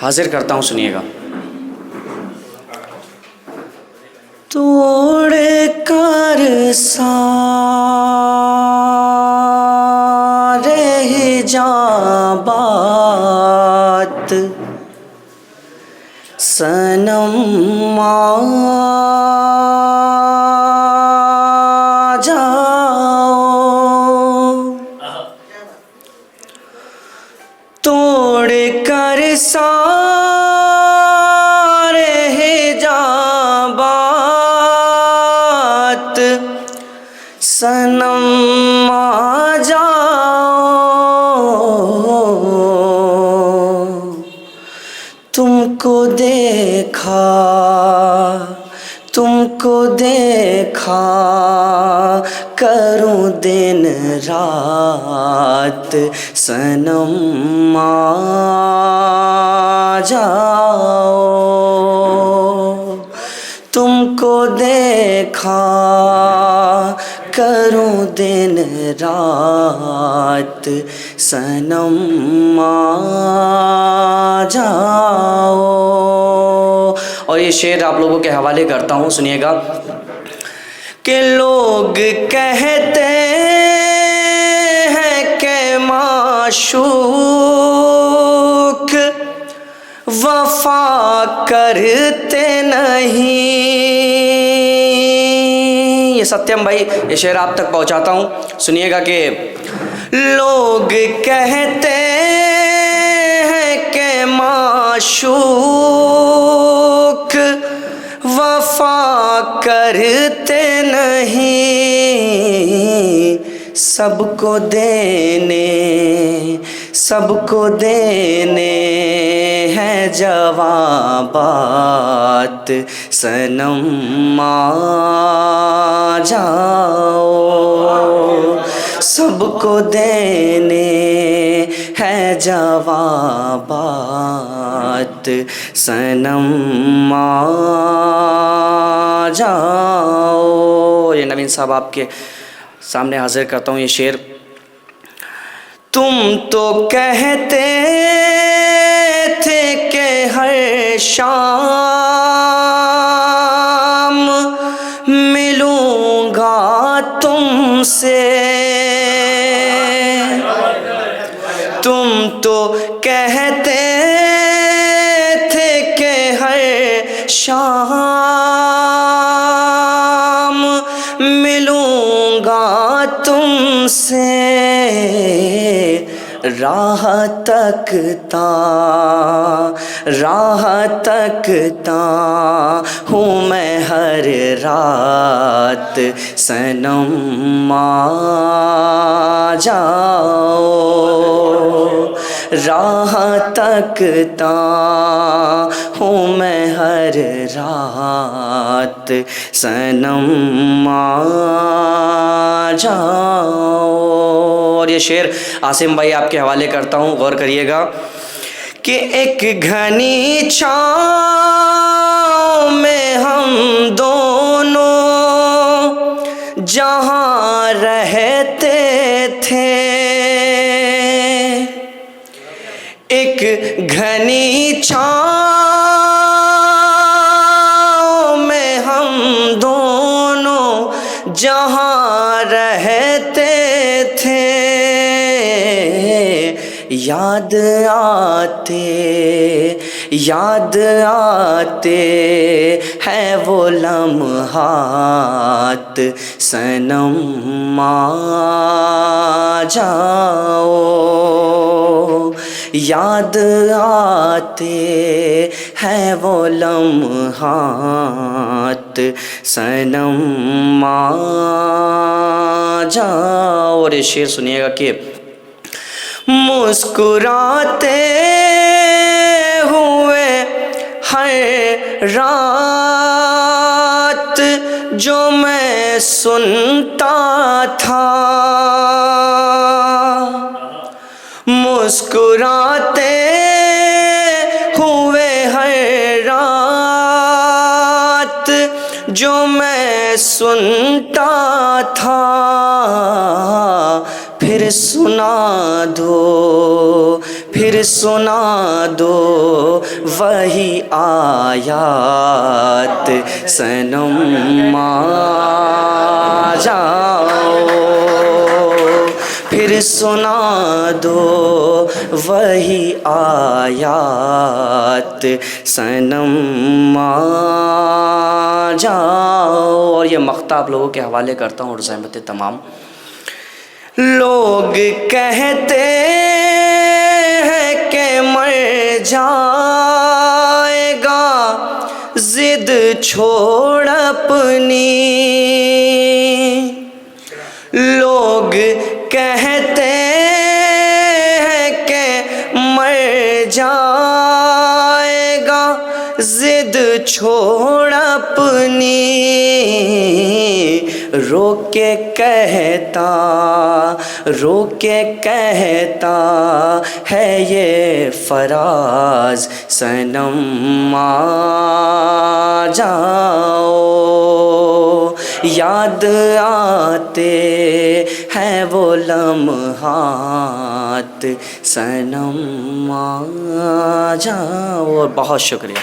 हाजिर करता हूँ, सुनिएगा। तोड़ कर सारे हिजाबात सनम आ जाओ, तोड़ कर सारे हिजाबात सनम आ जाओ। तुमको देखा, तुमको देखा करूं दिन रात सनम आ जाओ। तुमको देखा करूं दिन रात सनम आ जाओ। और ये शेर आप लोगों के हवाले करता हूँ, सुनिएगा। कि लोग कहते हैं कि माशूक वफा करते नहीं। ये सत्यम भाई, ये शेर आप तक पहुँचाता हूँ, सुनिएगा कि लोग कहते हैं कि माशूक वफा करते नहीं। सबको देने हैं जवाबात सनम आ जाओ। सबको देने हैं जवाबात सनम आ जाओ। ये नवीन साहब आपके सामने हाजिर करता हूँ ये शेर। तुम तो कहते थे कि हर शाम मिलूंगा तुमसे। तुम तो कहते थे कि हर शाम मिलूंगा तुमसे। राह तकता हूँ मैं हर रात सनम आ जाओ। राह तकता हूँ मैं हर रात सनम आ जाओ। और ये शेर आसिम भाई आपके हवाले करता हूँ, गौर करिएगा। कि एक घनी छाँव में हम दोनों जहाँ रहते थे। एक घनी छाँव में हम दोनों जहाँ रहते थे। याद आते हैं वो लम्हात सनम आ जाओ। याद आते हैं वो लम्हात सनम आ जाओ। और ये शेर सुनिएगा कि मुस्कुराते हुए हर रात जो मैं सुनता था। मुस्कुराते हुए हर रात जो मैं सुनता था। फिर फिर सुना दो वही आयात सनम आ जाओ, फिर सुना दो वही आयात सनम आ जाओ। और ये मक़ता आप लोगों के हवाले करता हूँ और ज़हमत तमाम। लोग कहते हैं कि मर जाएगा ज़िद छोड़ अपनी, लोग कहते हैं कि मर जाएगा ज़िद छोड़ अपनी, रोके कहता है ये फराज सनम आ जाओ, याद आते हैं वो लम्हात सनम आ जाओ। बहुत शुक्रिया।